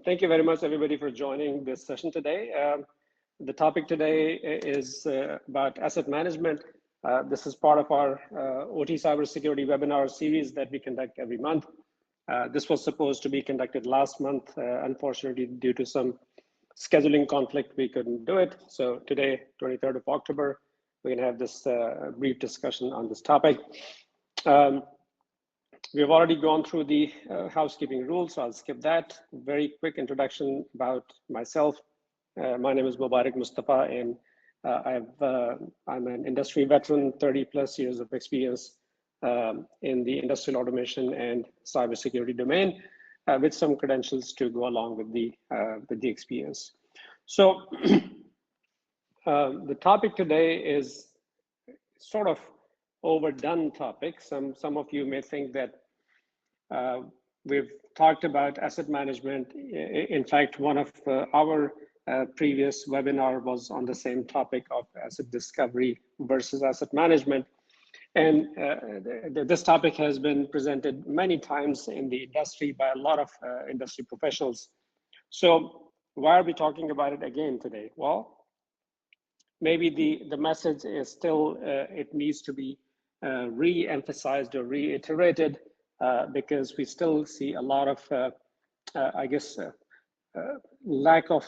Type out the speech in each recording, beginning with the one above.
Thank you very much, everybody, for joining this session today. The topic today is about asset management. This is part of our OT cybersecurity webinar series that we conduct every month. This was supposed to be conducted last month. Unfortunately, due to some scheduling conflict, we couldn't do it. So today, 23rd of October, we're going to have this brief discussion on this topic. We've already gone through the housekeeping rules, so I'll skip that. Very quick introduction about myself. My name is Mubarik Mustafa, and I'm an industry veteran, 30 plus years of experience in the industrial automation and cybersecurity domain, with some credentials to go along with the experience. So the topic today is sort of overdone topic. Some of you may think that we've talked about asset management. In fact, one of our previous webinar was on the same topic of asset discovery versus asset management. And this topic has been presented many times in the industry by a lot of industry professionals. So why are we talking about it again today? Well, maybe the message is still, it needs to be re-emphasized or reiterated because we still see a lot of, I guess, lack of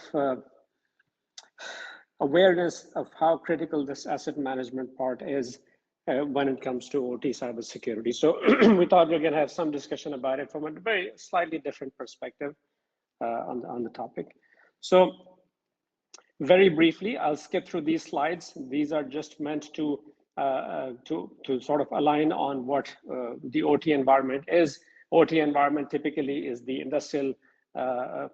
awareness of how critical this asset management part is when it comes to OT cybersecurity. So we thought we're going to have some discussion about it from a very slightly different perspective on the topic. So very briefly, I'll skip through these slides. These are just meant to sort of align on what the OT environment is. OT environment typically is the industrial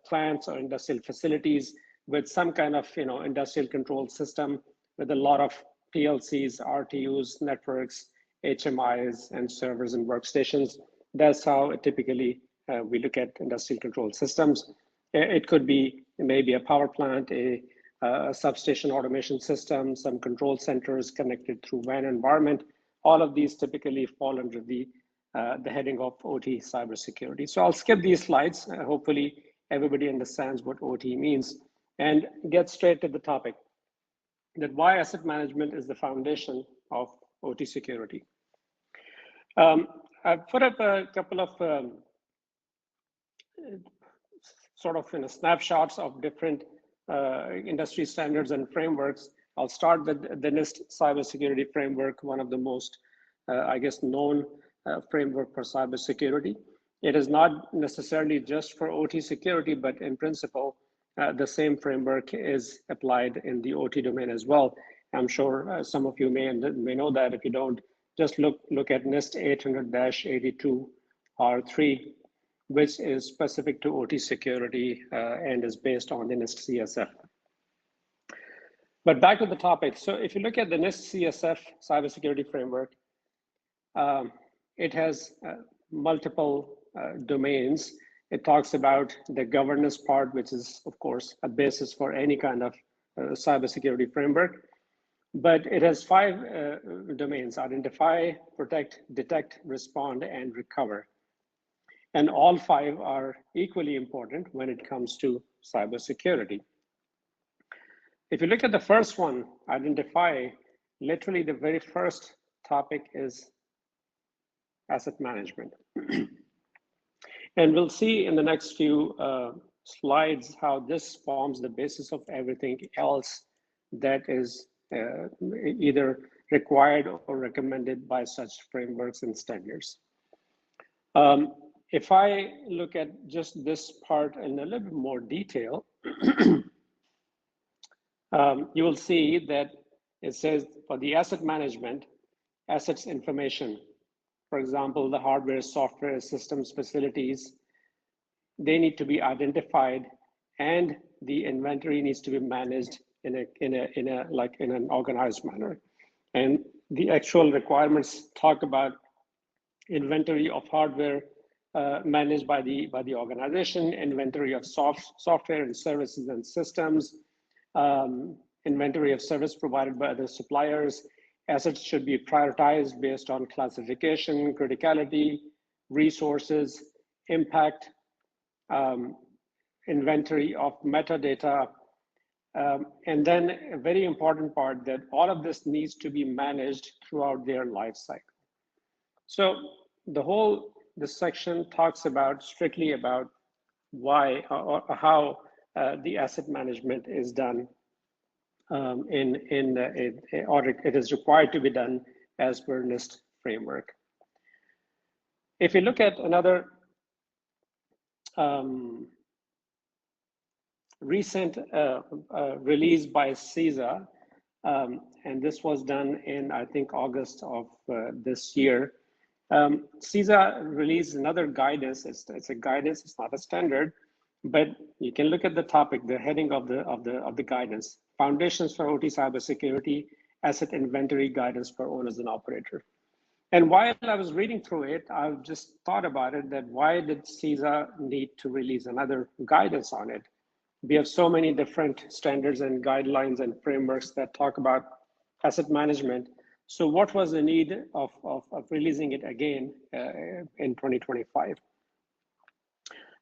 plants or industrial facilities with some kind of industrial control system with a lot of PLCs, RTUs, networks, HMIs, and servers and workstations. That's how typically we look at industrial control systems. It could be maybe a power plant, a substation automation system, some control centers connected through WAN environment. All of these typically fall under the heading of OT cybersecurity. So I'll skip these slides. Hopefully everybody understands what OT means and get straight to the topic, that why asset management is the foundation of OT security. I've put up a couple of sort of snapshots of different industry standards and frameworks. I'll start with the NIST cybersecurity framework, one of the most, I guess, known framework for cybersecurity. It is not necessarily just for OT security, but in principle, the same framework is applied in the OT domain as well. I'm sure some of you may know that. If you don't, just look at NIST 800-82 R3, which is specific to OT security and is based on the NIST CSF. But back to the topic. So if you look at the NIST CSF cybersecurity framework, it has multiple domains. It talks about the governance part, which is, of course, a basis for any kind of cybersecurity framework. But it has 5 domains: identify, protect, detect, respond, and recover. And all 5 are equally important when it comes to cybersecurity. If you look at the first one, identify, literally the very first topic is asset management. And we'll see in the next few slides how this forms the basis of everything else that is either required or recommended by such frameworks and standards. If I look at just this part in a little bit more detail, you will see that it says for the asset management, assets information, for example, the hardware, software, systems, facilities, they need to be identified, and the inventory needs to be managed in an organized manner. And the actual requirements talk about inventory of hardware managed by the organization, inventory of software and services and systems, inventory of service provided by other suppliers. Assets should be prioritized based on classification, criticality, resources, impact, inventory of metadata, and then a very important part that all of this needs to be managed throughout their life cycle. So this section talks about strictly about why or how the asset management is done or it is required to be done as per NIST framework. If you look at another recent release by CISA, and this was done in, I think, August of this year. CISA released another guidance. It's a guidance, it's not a standard, but you can look at the topic, the heading of the guidance: Foundations for OT Cybersecurity, Asset Inventory Guidance for Owners and Operators. And while I was reading through it, I've just thought about it, that why did CISA need to release another guidance on it? We have so many different standards and guidelines and frameworks that talk about asset management. So what was the need of releasing it again in 2025?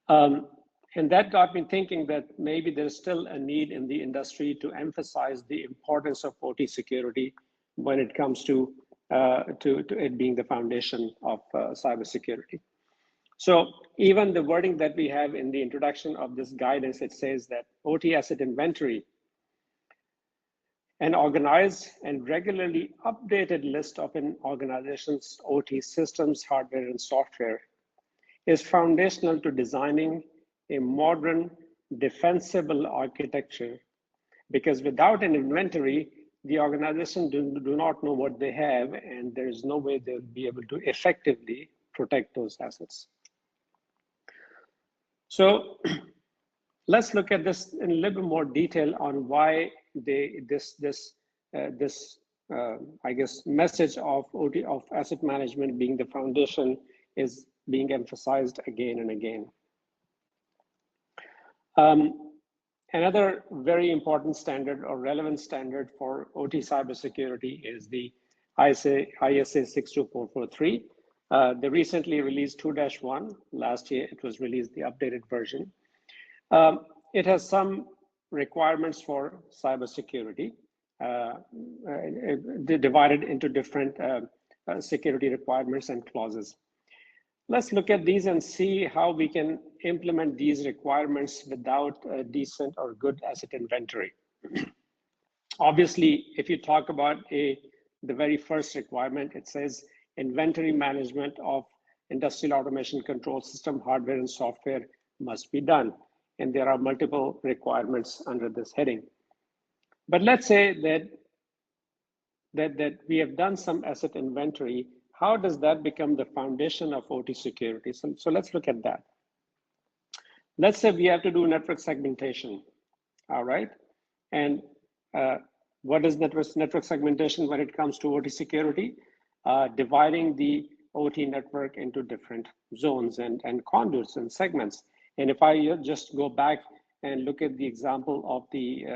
And that got me thinking that maybe there's still a need in the industry to emphasize the importance of OT security when it comes to it being the foundation of cybersecurity. So even the wording that we have in the introduction of this guidance, it says that OT asset inventory, an organized and regularly updated list of an organization's OT systems, hardware, and software, is foundational to designing a modern, defensible architecture, because without an inventory, the organization do not know what they have, and there's no way they'll be able to effectively protect those assets. So let's look at this in a little bit more detail on why this I guess message of OT, of asset management being the foundation, is being emphasized again and again. Another very important standard or relevant standard for OT cybersecurity is the ISA 62443. They recently released 2-1. Last year, it was released, the updated version. It has some requirements for cybersecurity, divided into different security requirements and clauses. Let's look at these and see how we can implement these requirements without a decent or good asset inventory. Obviously, if you talk about the very first requirement, it says inventory management of industrial automation control system, hardware, and software must be done. And there are multiple requirements under this heading. But let's say that we have done some asset inventory. How does that become the foundation of OT security? So let's look at that. Let's say we have to do network segmentation, all right? And what is network segmentation when it comes to OT security? Dividing the OT network into different zones and conduits and segments. And if I just go back and look at the example of the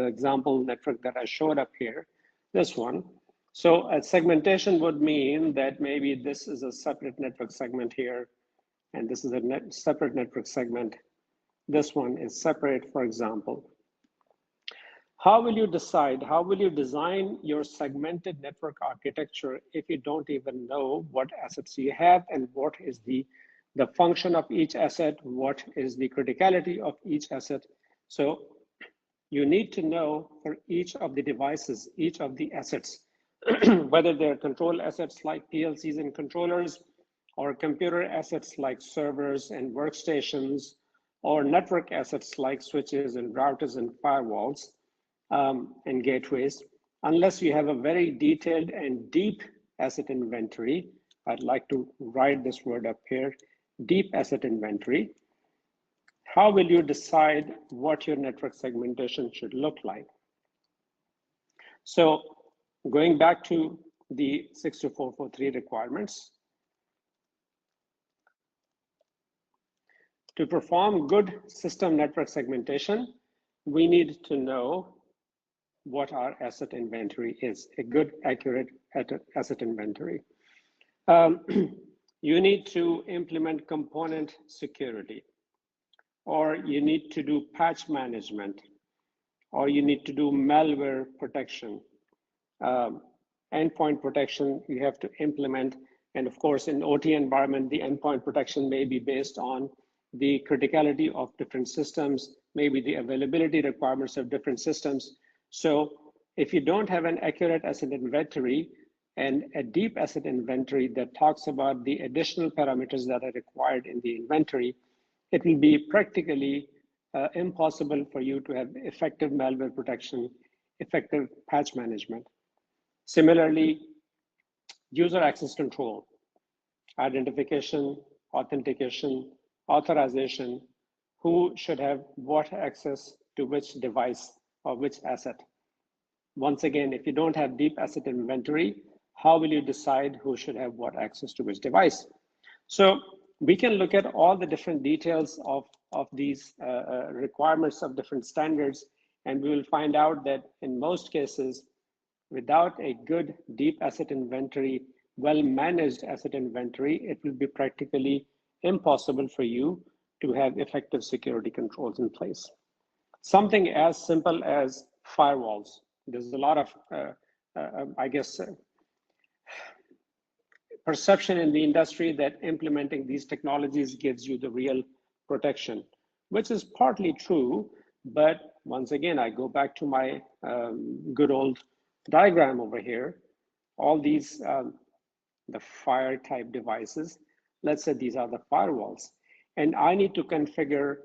example network that I showed up here, this one. So a segmentation would mean that maybe this is a separate network segment here, and this is a separate network segment. This one is separate, for example. How will you decide, how will you design your segmented network architecture if you don't even know what assets you have and what is the function of each asset, what is the criticality of each asset? So you need to know for each of the devices, each of the assets, whether they're control assets like PLCs and controllers, or computer assets like servers and workstations, or network assets like switches and routers and firewalls and gateways. Unless you have a very detailed and deep asset inventory, I'd like to write this word up here, deep asset inventory, how will you decide what your network segmentation should look like? So going back to the 62443 requirements, to perform good system network segmentation, we need to know what our asset inventory is, a good, accurate asset inventory. You need to implement component security. or you need to do patch management, or you need to do malware protection, endpoint protection you have to implement. And of course, in OT environment, the endpoint protection may be based on the criticality of different systems, maybe the availability requirements of different systems. So if you don't have an accurate asset inventory and a deep asset inventory that talks about the additional parameters that are required in the inventory, it will be practically impossible for you to have effective malware protection, effective patch management. Similarly, user access control, identification, authentication, authorization, who should have what access to which device or which asset. Once again, if you don't have deep asset inventory, how will you decide who should have what access to which device? So we can look at all the different details of these requirements of different standards, and we will find out that in most cases, without a good deep asset inventory, well-managed asset inventory, it will be practically impossible for you to have effective security controls in place. Something as simple as firewalls. There's a lot of, I guess, perception in the industry that implementing these technologies gives you the real protection, which is partly true. But once again, I go back to my good old diagram over here. All these, the fire type devices, let's say these are the firewalls. And I need to configure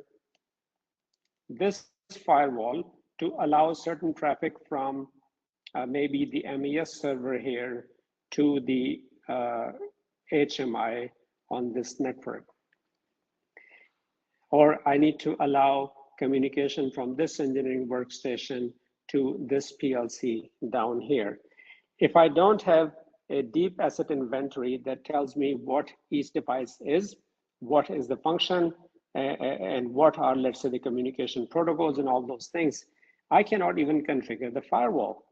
this firewall to allow certain traffic from maybe the MES server here to the HMI on this network. Or I need to allow communication from this engineering workstation to this PLC down here. If I don't have a deep asset inventory that tells me what each device is, what is the function, and what are, let's say, the communication protocols and all those things, I cannot even configure the firewall.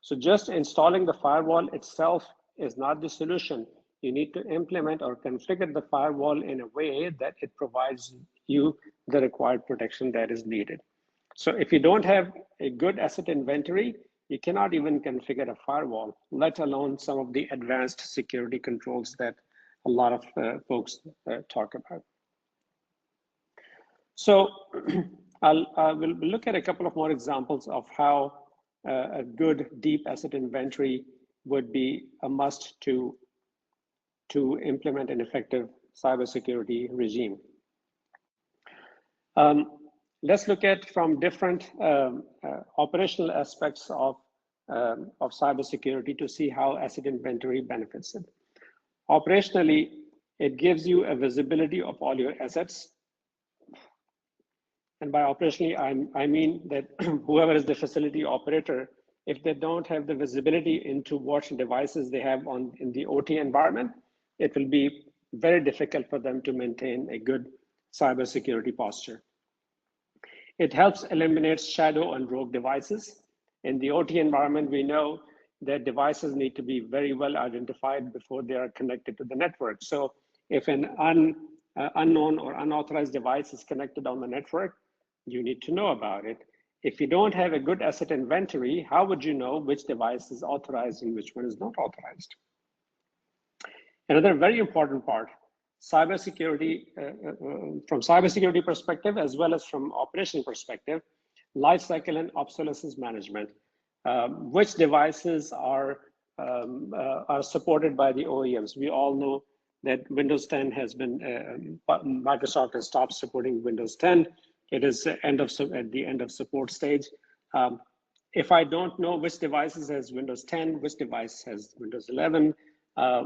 So just installing the firewall itself is not the solution. You need to implement or configure the firewall in a way that it provides you the required protection that is needed. So if you don't have a good asset inventory, you cannot even configure a firewall, let alone some of the advanced security controls that a lot of folks talk about. So we'll look at a couple of more examples of how a good deep asset inventory would be a must to implement an effective cybersecurity regime. Let's look at from different operational aspects of cybersecurity to see how asset inventory benefits it. Operationally, it gives you a visibility of all your assets. And by operationally, I mean that whoever is the facility operator, if they don't have the visibility into what devices they have in the OT environment, it will be very difficult for them to maintain a good cybersecurity posture. It helps eliminate shadow and rogue devices. In the OT environment, we know that devices need to be very well identified before they are connected to the network. So if an unknown or unauthorized device is connected on the network, you need to know about it. If you don't have a good asset inventory, how would you know which device is authorized and which one is not authorized? Another very important part, cybersecurity, from cybersecurity perspective, as well as from operational perspective, lifecycle and obsolescence management. Which devices are supported by the OEMs? We all know that Windows 10 has been, Microsoft has stopped supporting Windows 10. It is at the end of support stage. If I don't know which devices has Windows 10, which device has Windows 11,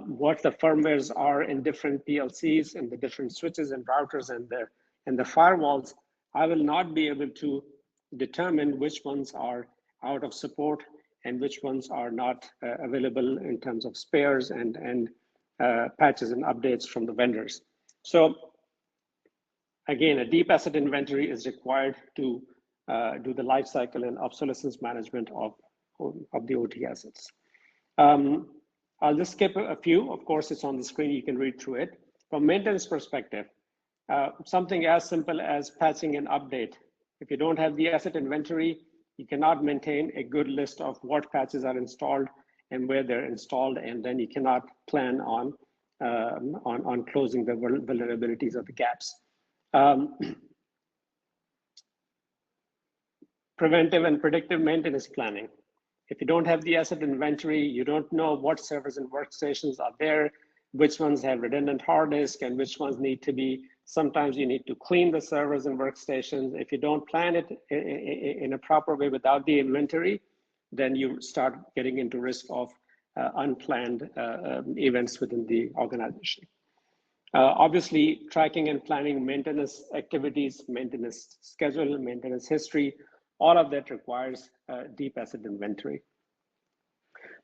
what the firmwares are in different PLCs and the different switches and routers and the firewalls, I will not be able to determine which ones are out of support and which ones are not available in terms of spares and patches and updates from the vendors. So again, a deep asset inventory is required to do the life cycle and obsolescence management of the OT assets. I'll just skip a few. Of course, it's on the screen. You can read through it. From maintenance perspective, something as simple as patching an update. If you don't have the asset inventory, you cannot maintain a good list of what patches are installed and where they're installed, and then you cannot plan on closing the vulnerabilities or the gaps. Preventive and predictive maintenance planning. If you don't have the asset inventory, you don't know what servers and workstations are there, which ones have redundant hard disk and which ones need to be, sometimes you need to clean the servers and workstations. If you don't plan it in a proper way without the inventory, then you start getting into risk of unplanned events within the organization. Obviously, tracking and planning maintenance activities, maintenance schedule, maintenance history, all of that requires deep asset inventory.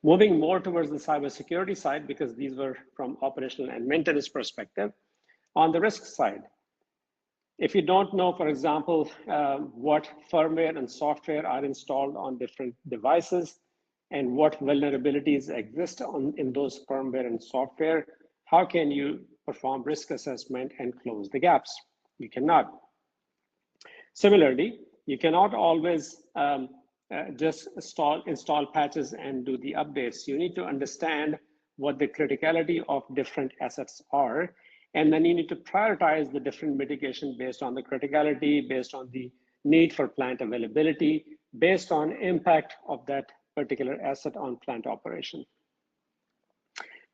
Moving more towards the cybersecurity side, because these were from operational and maintenance perspective. On the risk side, if you don't know, for example, what firmware and software are installed on different devices and what vulnerabilities exist in those firmware and software, how can you perform risk assessment and close the gaps? You cannot. Similarly, you cannot always just install patches and do the updates. You need to understand what the criticality of different assets are, and then you need to prioritize the different mitigation based on the criticality, based on the need for plant availability, based on impact of that particular asset on plant operation.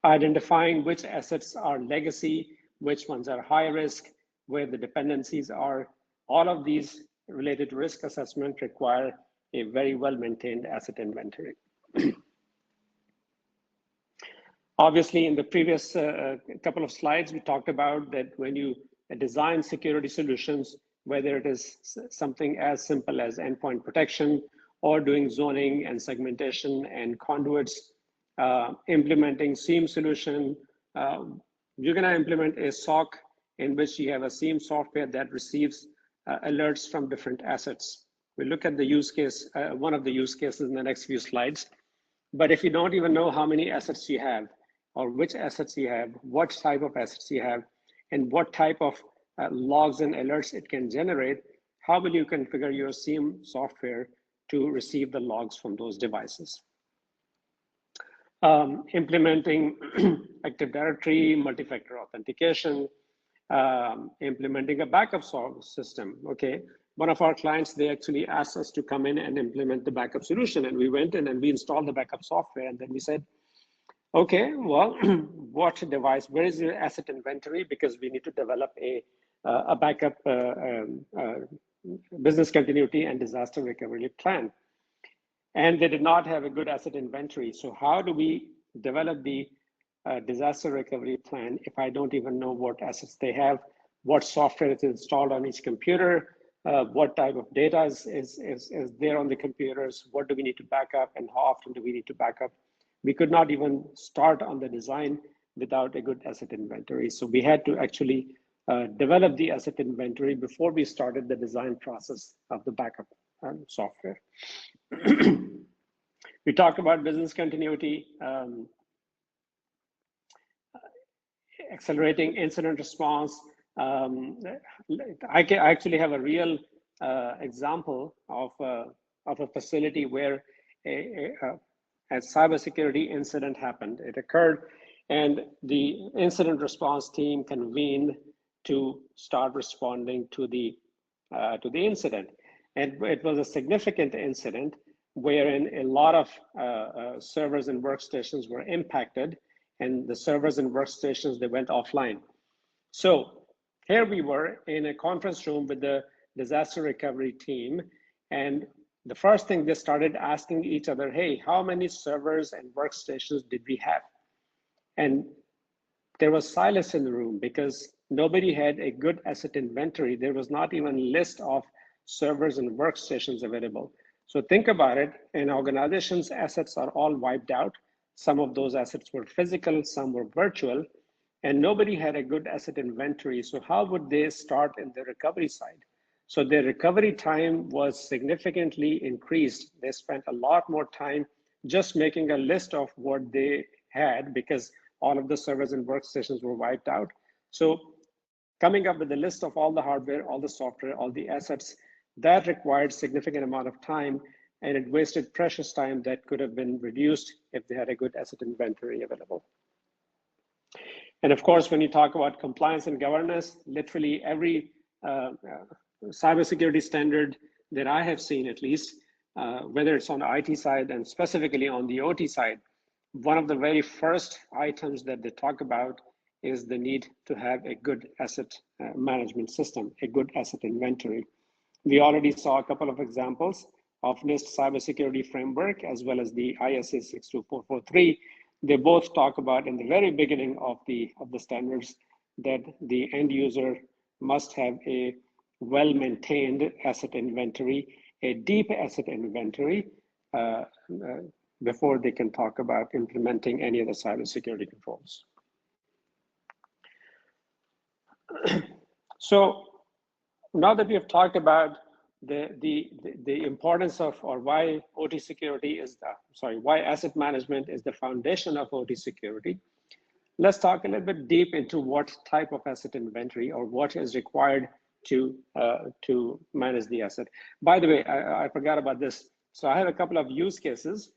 Identifying which assets are legacy, which ones are high risk, where the dependencies are. All of these related to risk assessment require a very well-maintained asset inventory. Obviously, in the previous couple of slides, we talked about that when you design security solutions, whether it is something as simple as endpoint protection or doing zoning and segmentation and conduits, implementing SIEM solution, you're going to implement a SOC in which you have a SIEM software that receives alerts from different assets. We'll look at the use case, one of the use cases in the next few slides. But if you don't even know how many assets you have, or which assets you have, what type of assets you have, and what type of logs and alerts it can generate, how will you configure your SIEM software to receive the logs from those devices? Implementing Active Directory, multi-factor authentication, implementing a backup system. Okay, one of our clients, they actually asked us to come in and implement the backup solution, and we went in and we installed the backup software, and then we said, okay, well, what device, where is your asset inventory? Because we need to develop a backup business continuity and disaster recovery plan. And they did not have a good asset inventory. So how do we develop the disaster recovery plan if I don't even know what assets they have, what software is installed on each computer, what type of data is there on the computers, what do we need to back up, and how often do we need to back up? We could not even start on the design without a good asset inventory. So we had to actually develop the asset inventory before we started the design process of the backup software. We talked about business continuity, accelerating incident response. I actually have a real example of a facility where a cybersecurity incident happened. It occurred, and the incident response team convened to start responding to the incident. And it was a significant incident wherein a lot of servers and workstations were impacted, and the servers and workstations, they went offline. So here we were in a conference room with the disaster recovery team, and the first thing they started asking each other, hey, how many servers and workstations did we have? And there was silence in the room because nobody had a good asset inventory. There was not even a list of servers and workstations available. So think about it, an organization's assets are all wiped out. Some of those assets were physical, some were virtual, and nobody had a good asset inventory. So how would they start in the recovery side? So their recovery time was significantly increased. They spent a lot more time just making a list of what they had because all of the servers and workstations were wiped out. So Coming up with a list of all the hardware, all the software, all the assets, that required significant amount of time, and it wasted precious time that could have been reduced if they had a good asset inventory available. And of course, when you talk about compliance and governance, literally every cybersecurity standard that I have seen, at least, whether it's on the IT side and specifically on the OT side, one of the very first items that they talk about is the need to have a good asset management system, a good asset inventory. We already saw a couple of examples of NIST cybersecurity framework as well as the ISA 62443. They both talk about in the very beginning of the standards that the end user must have a well-maintained asset inventory, a deep asset inventory, before they can talk about implementing any of the cybersecurity controls. So now that we have talked about the importance of, or why OT security is why asset management is the foundation of OT security, let's talk a little bit deep into what type of asset inventory or what is required to manage the asset. By the way, I forgot about this. So I have a couple of use cases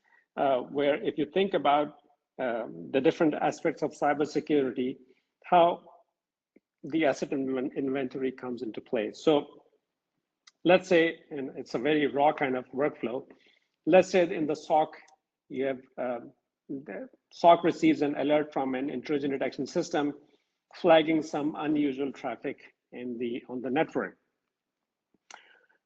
where if you think about the different aspects of cybersecurity, how the asset inventory comes into play. So let's say, and it's a very raw kind of workflow, let's say in the SOC, you have the SOC receives an alert from an intrusion detection system flagging some unusual traffic on the network.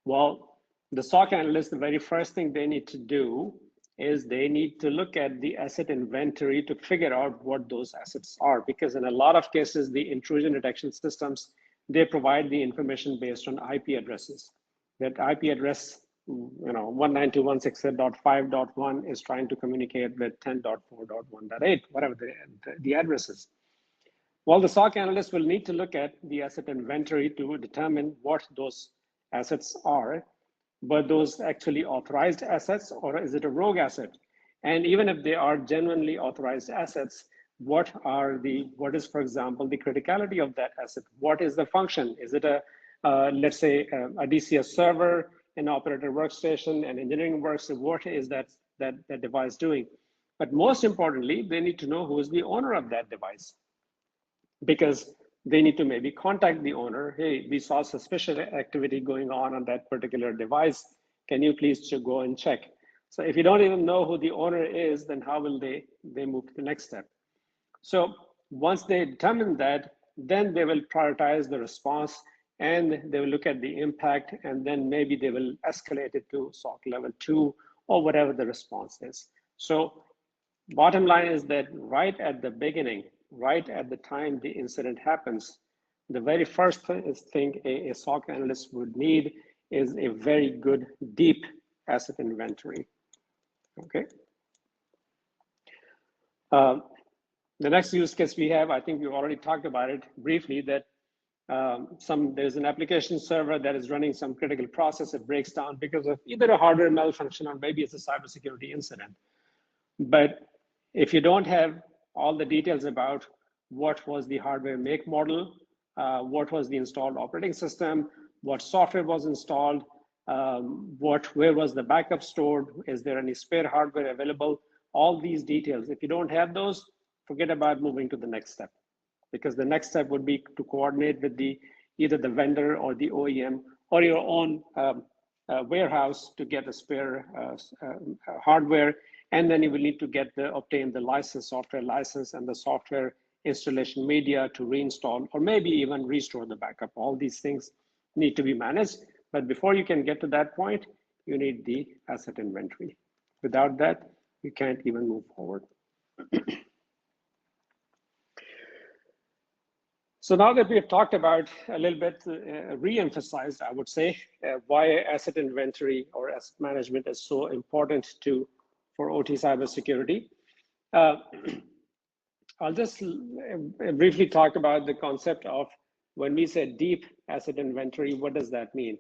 Well, the SOC analyst, the very first thing they need to do is they need to look at the asset inventory to figure out what those assets are, because in a lot of cases, the intrusion detection systems, they provide the information based on IP addresses. That IP address, 192.168.5.1 is trying to communicate with 10.4.1.8, whatever the address is. Well, the SOC analyst will need to look at the asset inventory to determine what those assets are. But those actually authorized assets, or is it a rogue asset? And even if they are genuinely authorized assets, what is, for example, the criticality of that asset? What is the function? Is it let's say a DCS server, an operator workstation, an engineering workstation? What is that device doing? But most importantly, they need to know who is the owner of that device, because they need to maybe contact the owner. Hey, we saw suspicious activity going on that particular device. Can you please go and check? So if you don't even know who the owner is, then how will they move to the next step? So once they determine that, then they will prioritize the response and they will look at the impact, and then maybe they will escalate it to SOC level 2 or whatever the response is. So bottom line is that right at the beginning, right at the time the incident happens, the very first thing a SOC analyst would need is a very good deep asset inventory. Okay. The next use case we have, I think we've already talked about it briefly, that there's an application server that is running some critical process. It breaks down because of either a hardware malfunction or maybe it's a cybersecurity incident. But if you don't have all the details about what was the hardware make model, what was the installed operating system, what software was installed, where was the backup stored, is there any spare hardware available, all these details. If you don't have those, forget about moving to the next step, because the next step would be to coordinate with either the vendor or the OEM or your own warehouse to get the spare hardware. And then you will need to obtain the software license and the software installation media to reinstall or maybe even restore the backup. All these things need to be managed. But before you can get to that point, you need the asset inventory. Without that, you can't even move forward. So now that we have talked about a little bit, re-emphasized, I would say, why asset inventory or asset management is so important for OT cybersecurity. I'll just briefly talk about the concept of when we say deep asset inventory, what does that mean?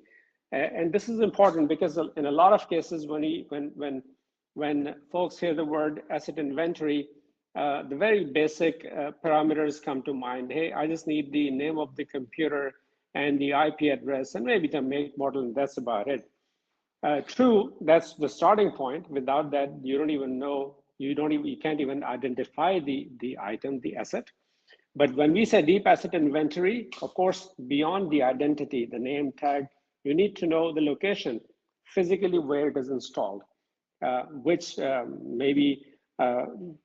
And this is important because in a lot of cases, when folks hear the word asset inventory, the very basic parameters come to mind. Hey, I just need the name of the computer and the IP address and maybe the make, model, and that's about it. True, that's the starting point. Without that, you don't even know, you can't even identify the item, the asset. But when we say deep asset inventory, of course, beyond the identity, the name tag, you need to know the location, physically where it is installed, which maybe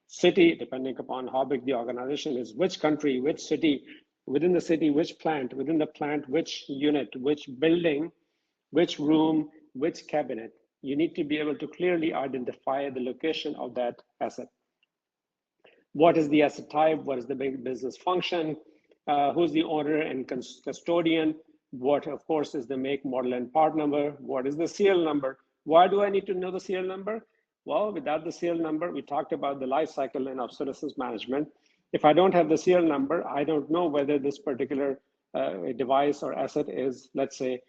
city, depending upon how big the organization is, which country, which city, within the city, which plant, within the plant, which unit, which building, which room, which cabinet. You need to be able to clearly identify the location of that asset. What is the asset type? What is the business function? Who's the owner and custodian? What, of course, is the make, model, and part number? What is the serial number? Why do I need to know the serial number? Well, without the serial number, we talked about the life cycle and obsolescence management. If I don't have the serial number, I don't know whether this particular device or asset is, let's say,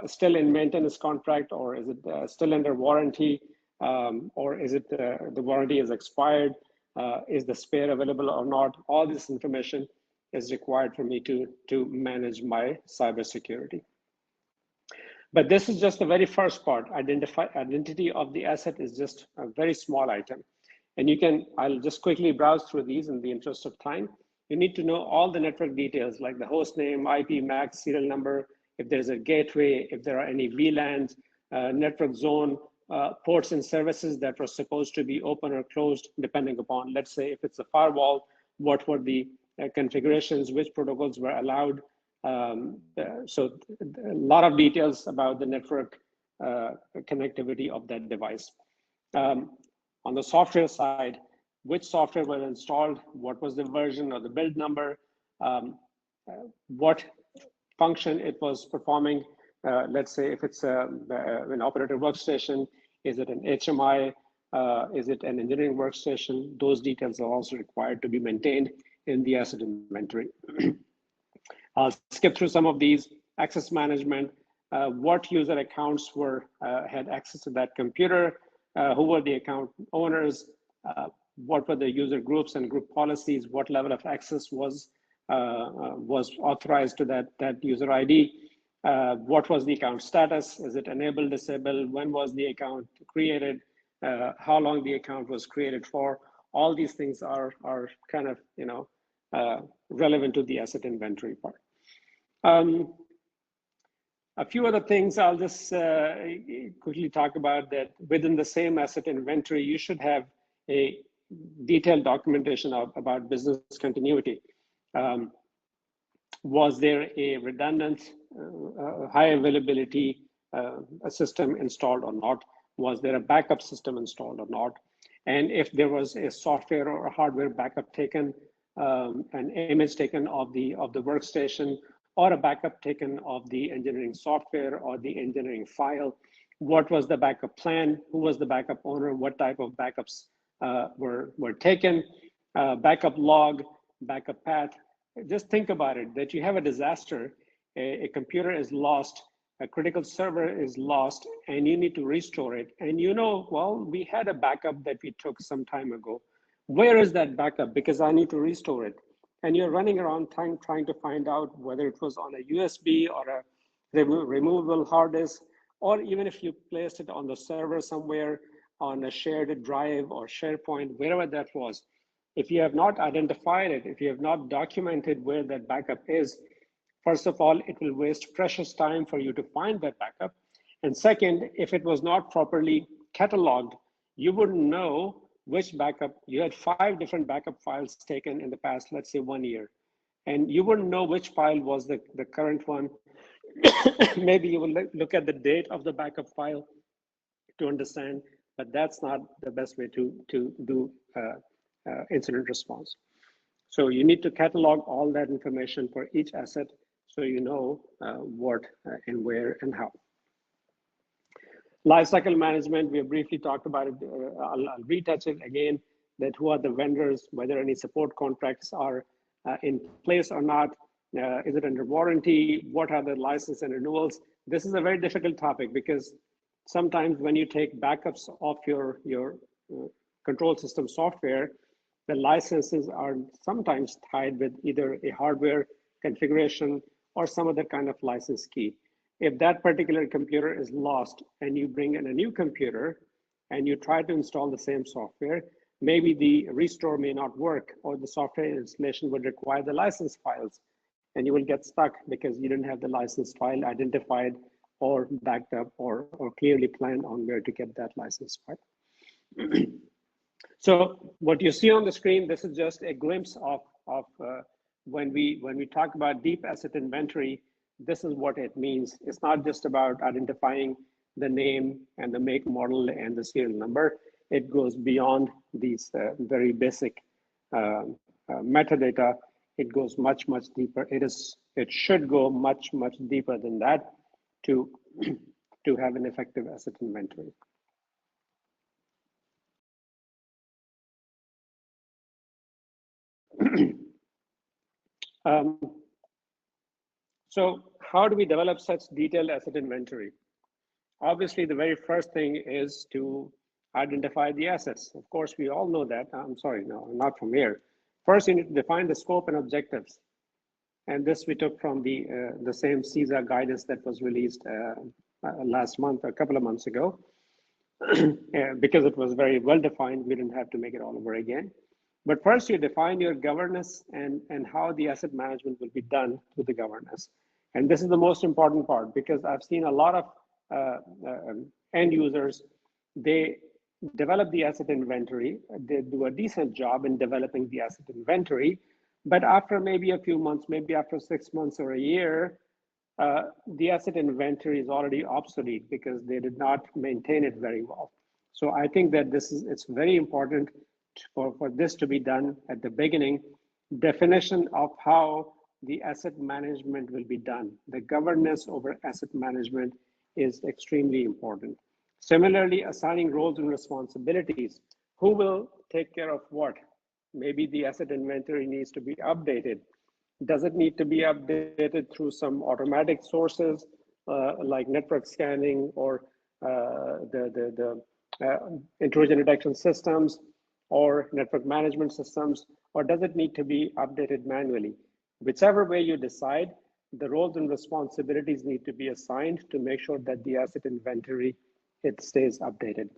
still in maintenance contract, or is it still under warranty, or is it the warranty is expired? Is the spare available or not? All this information is required for me to manage my cybersecurity. But this is just the very first part. Identity of the asset is just a very small item. And you can, I'll just quickly browse through these in the interest of time. You need to know all the network details like the host name, IP, MAC, serial number, if there's a gateway, if there are any VLANs, network zone, ports and services that were supposed to be open or closed, depending upon, let's say, if it's a firewall, what were the configurations, which protocols were allowed. So a lot of details about the network connectivity of that device. On the software side, which software was installed, what was the version or the build number, what function it was performing. Let's say if it's an operator workstation, is it an HMI, is it an engineering workstation? Those details are also required to be maintained in the asset inventory. I'll skip through some of these. Access management, what user accounts had access to that computer, who were the account owners, what were the user groups and group policies, what level of access was authorized to that user ID, what was the account status, is it enabled, disabled, when was the account created, how long the account was created for. All these things are kind of, you know, relevant to the asset inventory part. A few other things I'll just quickly talk about, that within the same asset inventory, you should have a detailed documentation about business continuity. Was there a redundant, high availability system installed or not? Was there a backup system installed or not? And if there was a software or a hardware backup taken, an image taken of the workstation, or a backup taken of the engineering software or the engineering file, what was the backup plan? Who was the backup owner? What type of backups were taken? Backup log, backup path. Just think about it, that you have a disaster, a computer is lost, a critical server is lost, and you need to restore it. And you know, well, we had a backup that we took some time ago. Where is that backup? Because I need to restore it. And you're running around trying to find out whether it was on a USB or a removable hard disk, or even if you placed it on the server somewhere on a shared drive or SharePoint, wherever that was. If you have not identified it, if you have not documented where that backup is, first of all, it will waste precious time for you to find that backup. And second, if it was not properly cataloged, you wouldn't know which backup. You had 5 different backup files taken in the past, let's say 1 year, and you wouldn't know which file was the current one. Maybe you will look at the date of the backup file to understand, but that's not the best way to do incident response. So you need to catalog all that information for each asset so you know what and where and how. Lifecycle management, we have briefly talked about it. I'll retouch it again, that who are the vendors, whether any support contracts are in place or not. Is it under warranty? What are the license and renewals? This is a very difficult topic because sometimes when you take backups of your control system software, the licenses are sometimes tied with either a hardware configuration or some other kind of license key. If that particular computer is lost and you bring in a new computer and you try to install the same software, maybe the restore may not work, or the software installation would require the license files, and you will get stuck because you didn't have the license file identified or backed up or clearly planned on where to get that license file. So what you see on the screen, this is just a glimpse of when we talk about deep asset inventory, this is what it means. It's not just about identifying the name and the make, model, and the serial number. It goes beyond these very basic metadata. It goes much deeper. It should go much deeper than that to have an effective asset inventory. So how do we develop such detailed asset inventory? Obviously, the very first thing is to identify the assets. Of course, we all know that. I'm sorry, no, not from here. First, you need to define the scope and objectives. And this we took from the same CISA guidance that was released last month, a couple of months ago. Because it was very well defined, we didn't have to make it all over again. But first, you define your governance and how the asset management will be done through the governance. And this is the most important part, because I've seen a lot of end users, they develop the asset inventory, they do a decent job in developing the asset inventory, but after maybe a few months, maybe after 6 months or a year, the asset inventory is already obsolete because they did not maintain it very well. So I think that it's very important for this to be done at the beginning. Definition of how the asset management will be done. The governance over asset management is extremely important. Similarly, assigning roles and responsibilities. Who will take care of what? Maybe the asset inventory needs to be updated. Does it need to be updated through some automatic sources like network scanning or the intrusion detection systems or network management systems, or does it need to be updated manually? Whichever way you decide, the roles and responsibilities need to be assigned to make sure that the asset inventory, it stays updated.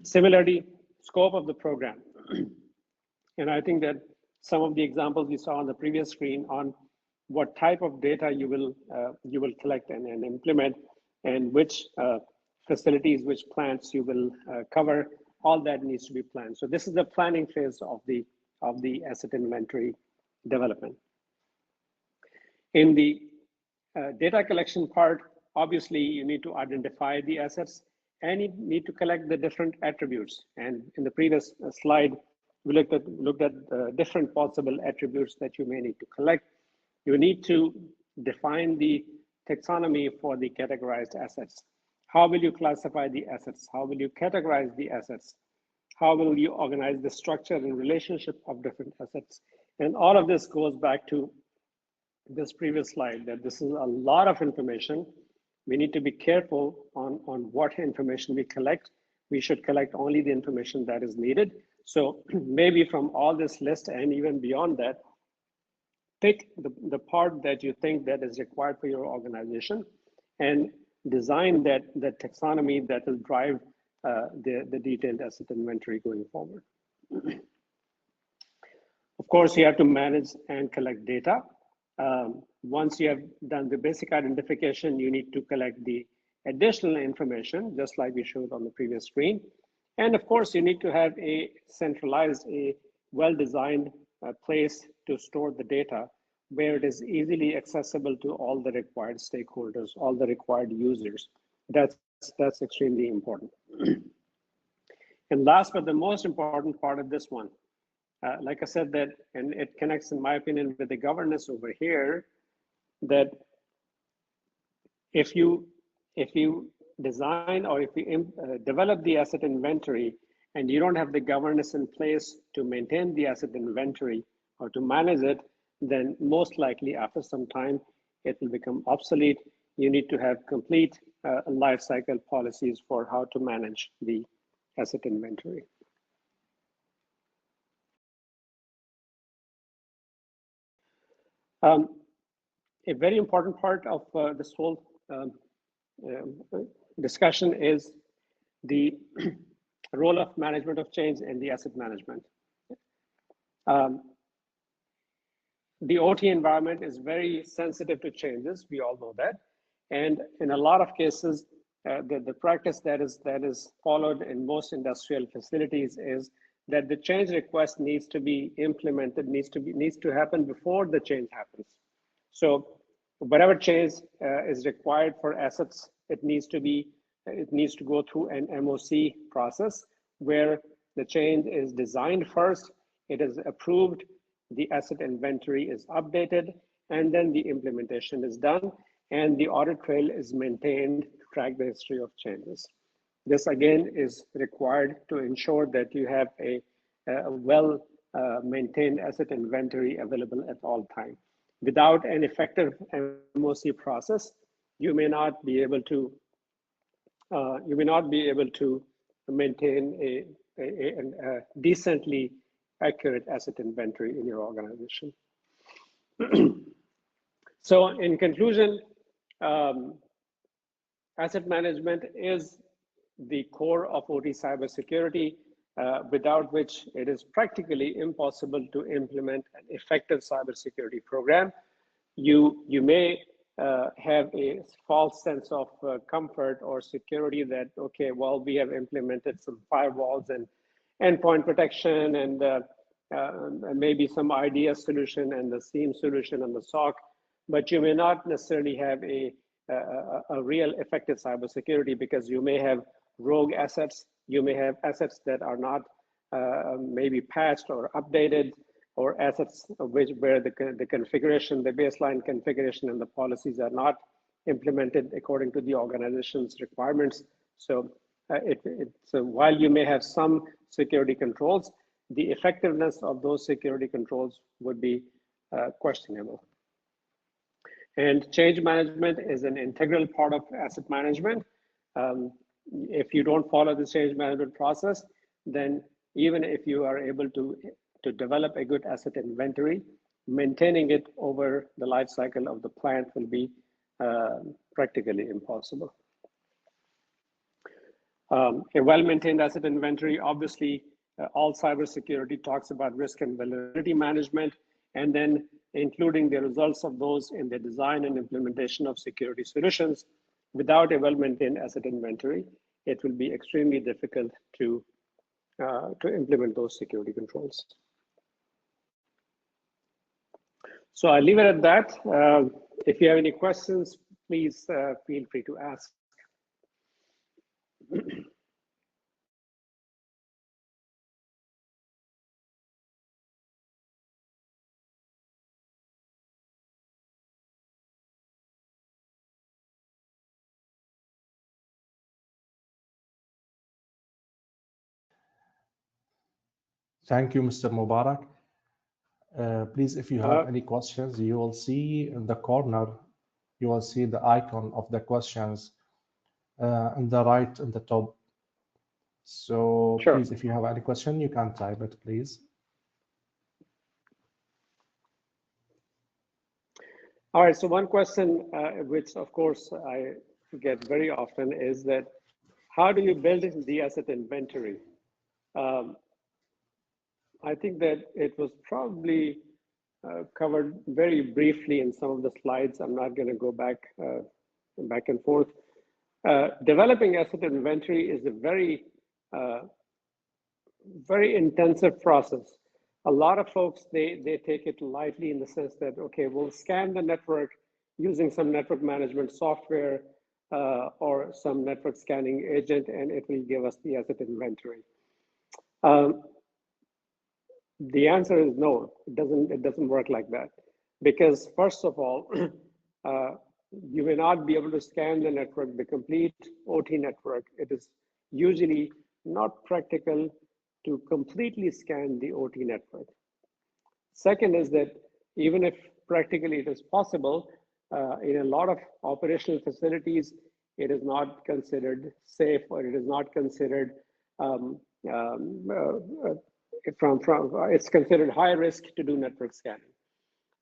Similarly, scope of the program. And I think that some of the examples you saw on the previous screen on what type of data you will collect and implement, and which facilities, which plants you will cover, all that needs to be planned. So this is the planning phase of the asset inventory development. In the data collection part, obviously you need to identify the assets and you need to collect the different attributes. And in the previous slide, we looked at different possible attributes that you may need to collect. You need to define the taxonomy for the categorized assets. How will you classify the assets? How will you categorize the assets? How will you organize the structure and relationship of different assets? And all of this goes back to this previous slide, that this is a lot of information. We need to be careful on what information we collect. We should collect only the information that is needed. So maybe from all this list and even beyond that, pick the part that you think that is required for your organization and design that taxonomy that will drive the detailed asset inventory going forward. Of course, you have to manage and collect data. Once you have done the basic identification, you need to collect the additional information, just like we showed on the previous screen. And of course, you need to have a centralized, a well-designed place to store the data where it is easily accessible to all the required stakeholders, all the required users. That's extremely important. And last but the most important part of this one, like I said, that, and it connects, in my opinion, with the governance over here, that if you design or if you develop the asset inventory and you don't have the governance in place to maintain the asset inventory or to manage it, then most likely after some time, it will become obsolete. You need to have complete life cycle policies for how to manage the asset inventory. A very important part of this whole discussion is the role of management of change in the asset management. The OT environment is very sensitive to changes. We all know that. And in a lot of cases, the practice that is followed in most industrial facilities is that the change request needs to be implemented, needs to happen before the change happens. So whatever change is required for assets, it needs to go through an MOC process where the change is designed first, it is approved, the asset inventory is updated, and then the implementation is done, and the audit trail is maintained to track the history of changes. This again is required to ensure that you have a well maintained asset inventory available at all times. Without an effective MOC process, you may not be able to maintain a decently accurate asset inventory in your organization. So in conclusion, asset management is the core of OT cybersecurity, without which it is practically impossible to implement an effective cybersecurity program. You may have a false sense of comfort or security that, okay, well, we have implemented some firewalls and endpoint protection and maybe some IDS solution and the SIEM solution and the SOC, but you may not necessarily have a real effective cybersecurity because you may have rogue assets, you may have assets that are not maybe patched or updated, or assets where the configuration, the baseline configuration and the policies are not implemented according to the organization's requirements. So so while you may have some security controls, the effectiveness of those security controls would be questionable. And change management is an integral part of asset management. If you don't follow the change management process, then even if you are able to develop a good asset inventory, maintaining it over the life cycle of the plant will be practically impossible. A well-maintained asset inventory, obviously, all cybersecurity talks about risk and vulnerability management, and then including the results of those in the design and implementation of security solutions. Without a well-maintained asset inventory, it will be extremely difficult to implement those security controls. So I'll leave it at that. If you have any questions, please feel free to ask. Thank you, Mr. Mubarak. Please, if you have any questions, you will see in the corner, you will see the icon of the questions on the right in the top. So sure. Please, if you have any question, you can type it, please. All right, so one question, which of course I get very often, is that how do you build the asset inventory? I think that it was probably covered very briefly in some of the slides. I'm not going to go back and forth. Developing asset inventory is a very intensive process. A lot of folks, they take it lightly in the sense that, okay, we'll scan the network using some network management software or some network scanning agent, and it will give us the asset inventory. The answer is no, it doesn't work like that. Because first of all, you may not be able to scan the network, the complete OT network. It is usually not practical to completely scan the OT network. Second is that even if practically it is possible, in a lot of operational facilities, it is not considered safe, or it is not considered it's considered high risk to do network scanning.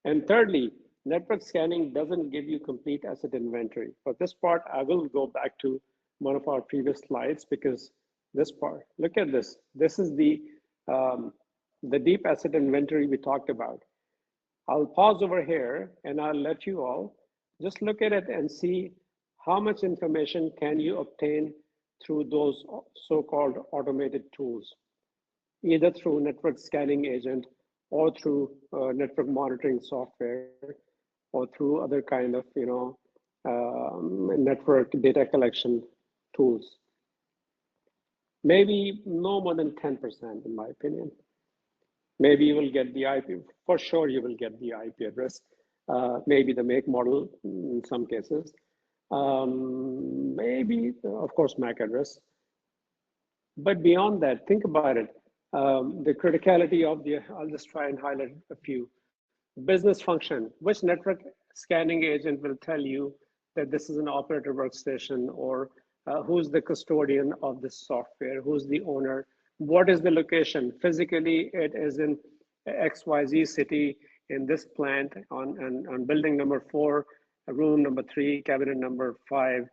And thirdly, network scanning doesn't give you complete asset inventory. For this part, I will go back to one of our previous slides because this part, look at this. This is the deep asset inventory we talked about. I'll pause over here and I'll let you all just look at it and see how much information can you obtain through those so-called automated tools, either through network scanning agent or through network monitoring software or through other kind of, network data collection tools. Maybe no more than 10%, in my opinion. Maybe you will get the IP, for sure you will get the IP address, maybe the make model in some cases, maybe, of course, MAC address. But beyond that, think about it. The criticality of I'll just try and highlight a few. Business function, which network scanning agent will tell you that this is an operator workstation, or who's the custodian of this software, who's the owner, what is the location? Physically, it is in XYZ city in this plant on building number 4, room number 3, cabinet number 5.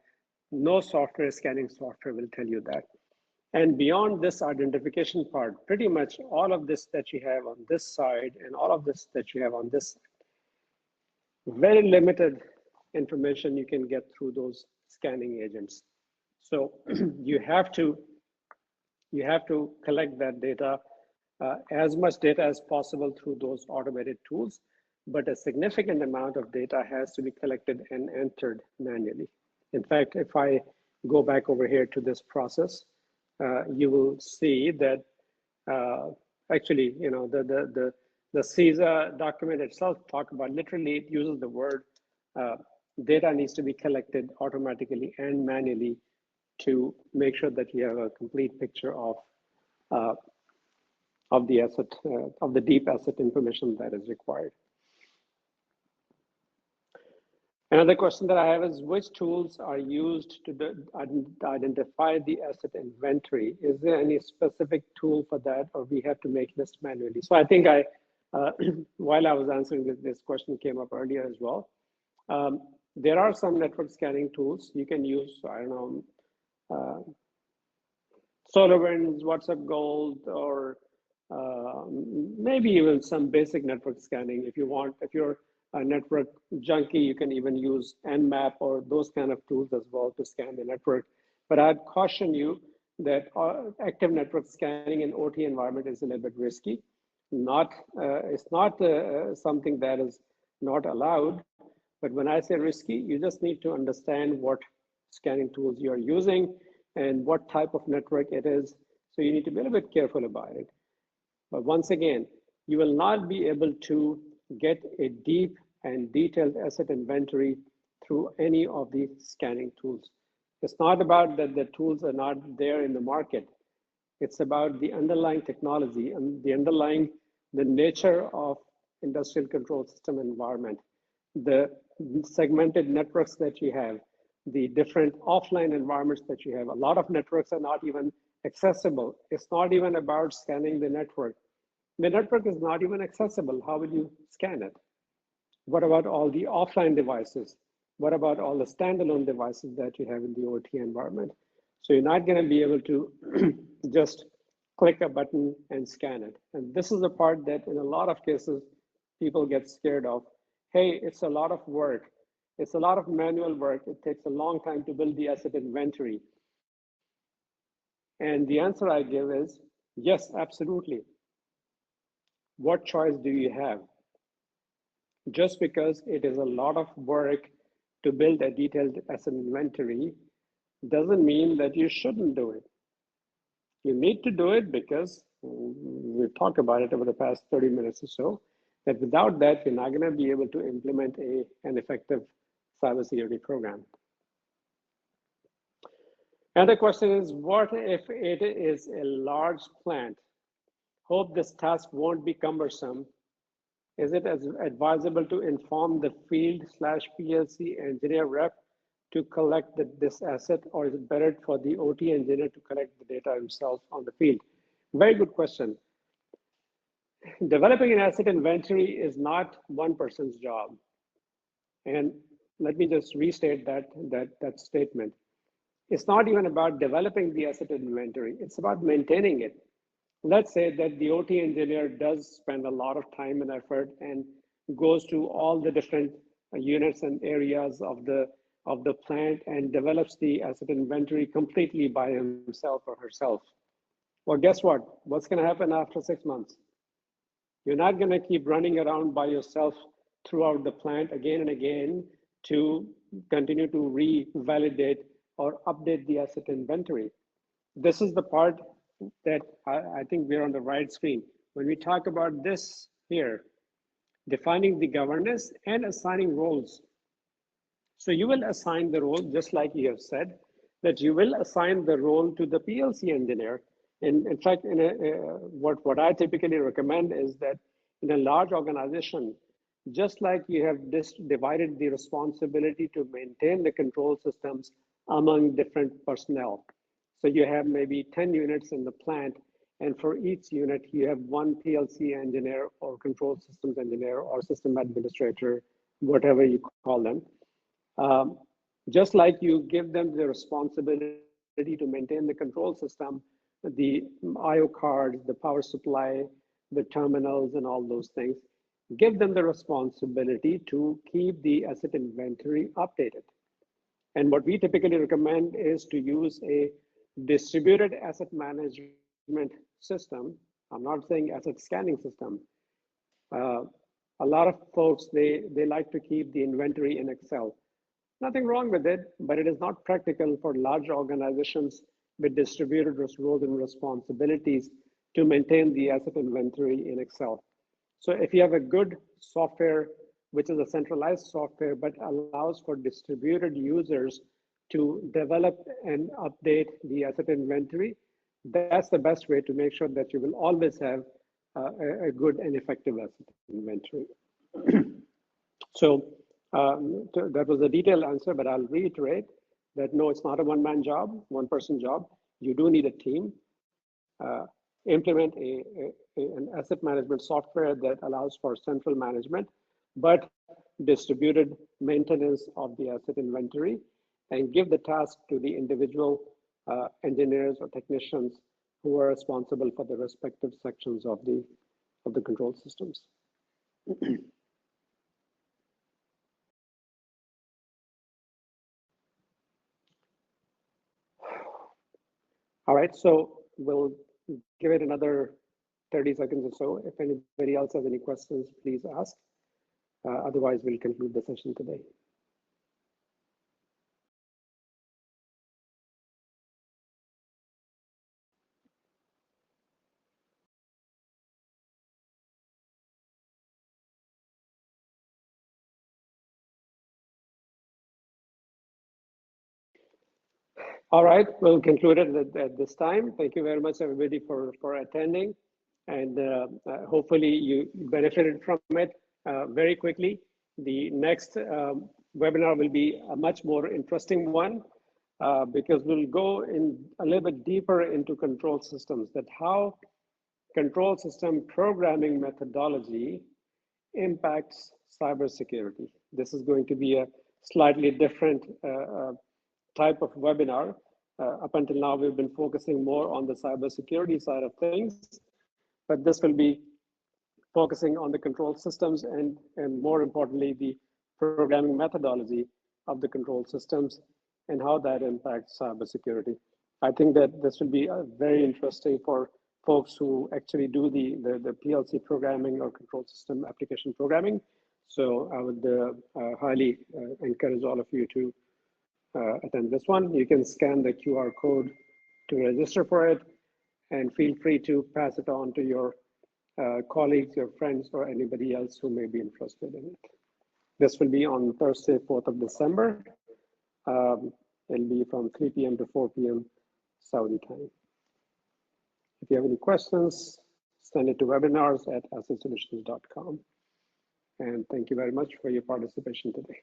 No software scanning software will tell you that. And beyond this identification part, pretty much all of this that you have on this side and all of this that you have on this side, very limited information you can get through those scanning agents. So you have to collect that data, as much data as possible through those automated tools, but a significant amount of data has to be collected and entered manually. In fact, if I go back over here to this process, you will see that actually, the CISA document itself talk about, literally it uses the word data needs to be collected automatically and manually to make sure that you have a complete picture of the asset, of the deep asset information that is required. Another question that I have is, which tools are used to identify the asset inventory? Is there any specific tool for that, or we have to make this manually? So I think while I was answering this question came up earlier as well. There are some network scanning tools you can use. I don't know, SolarWinds, WhatsUp Gold, or maybe even some basic network scanning if you want. If you're a network junkie, you can even use Nmap or those kind of tools as well to scan the network. But I'd caution you that active network scanning in OT environment is a little bit risky. It's not something that is not allowed. But when I say risky, you just need to understand what scanning tools you're using and what type of network it is. So you need to be a little bit careful about it. But once again, you will not be able to get a deep and detailed asset inventory through any of the scanning tools. It's not about that the tools are not there in the market. It's about the underlying technology and the nature of industrial control system environment, the segmented networks that you have, the different offline environments that you have. A lot of networks are not even accessible. It's not even about scanning the network. The network is not even accessible. How will you scan it? What about all the offline devices? What about all the standalone devices that you have in the OT environment? So you're not going to be able to just click a button and scan it. And this is the part that in a lot of cases, people get scared of. Hey, it's a lot of work. It's a lot of manual work. It takes a long time to build the asset inventory. And the answer I give is, yes, absolutely. What choice do you have? Just because it is a lot of work to build a detailed asset inventory doesn't mean that you shouldn't do it. You need to do it because we've talked about it over the past 30 minutes or so, that without that, you're not going to be able to implement an effective cybersecurity program. Another question is, what if it is a large plant? Hope this task won't be cumbersome. Is it advisable to inform the field/PLC engineer rep to collect this asset, or is it better for the OT engineer to collect the data himself on the field? Very good question. Developing an asset inventory is not one person's job. And let me just restate that statement. It's not even about developing the asset inventory, it's about maintaining it. Let's say that the OT engineer does spend a lot of time and effort and goes to all the different units and areas of the plant and develops the asset inventory completely by himself or herself. Well, guess what? What's going to happen after 6 months? You're not going to keep running around by yourself throughout the plant again and again to continue to revalidate or update the asset inventory. This is the part that I think we're on the right screen. When we talk about this here, defining the governance and assigning roles. So you will assign the role, just like you have said, that you will assign the role to the PLC engineer. In fact, what I typically recommend is that in a large organization, just like you have divided the responsibility to maintain the control systems among different personnel. So you have maybe 10 units in the plant, and for each unit, you have one PLC engineer or control systems engineer or system administrator, whatever you call them. Just like you give them the responsibility to maintain the control system, the IO cards, the power supply, the terminals, and all those things, give them the responsibility to keep the asset inventory updated. And what we typically recommend is to use a distributed asset management system. I'm not saying asset scanning system. A lot of folks, they like to keep the inventory in Excel. Nothing wrong with it, but it is not practical for large organizations with distributed roles and responsibilities to maintain the asset inventory in Excel. So if you have a good software, which is a centralized software, but allows for distributed users to develop and update the asset inventory, that's the best way to make sure that you will always have a good and effective asset inventory. So that was a detailed answer, but I'll reiterate that no, it's not a one-man job, one-person job. You do need a team. Implement an asset management software that allows for central management, but distributed maintenance of the asset inventory, and give the task to the individual engineers or technicians who are responsible for the respective sections of the control systems. All right, so we'll give it another 30 seconds or so. If anybody else has any questions, please ask. Otherwise, we'll conclude the session today. All right, we'll conclude it at this time. Thank you very much, everybody, for attending. And hopefully you benefited from it very quickly. The next webinar will be a much more interesting one because we'll go in a little bit deeper into control systems, that how control system programming methodology impacts cybersecurity. This is going to be a slightly different type of webinar. Up until now, we've been focusing more on the cybersecurity side of things, but this will be focusing on the control systems and more importantly, the programming methodology of the control systems and how that impacts cybersecurity. I think that this will be very interesting for folks who actually do the PLC programming or control system application programming. So I would highly encourage all of you to attend this one. You can scan the QR code to register for it, and feel free to pass it on to your colleagues, your friends, or anybody else who may be interested in it. This will be on Thursday, 4th of December. It'll be from 3 p.m. to 4 p.m. Saudi time. If you have any questions, send it to webinars@acetsolutions.com. And thank you very much for your participation today.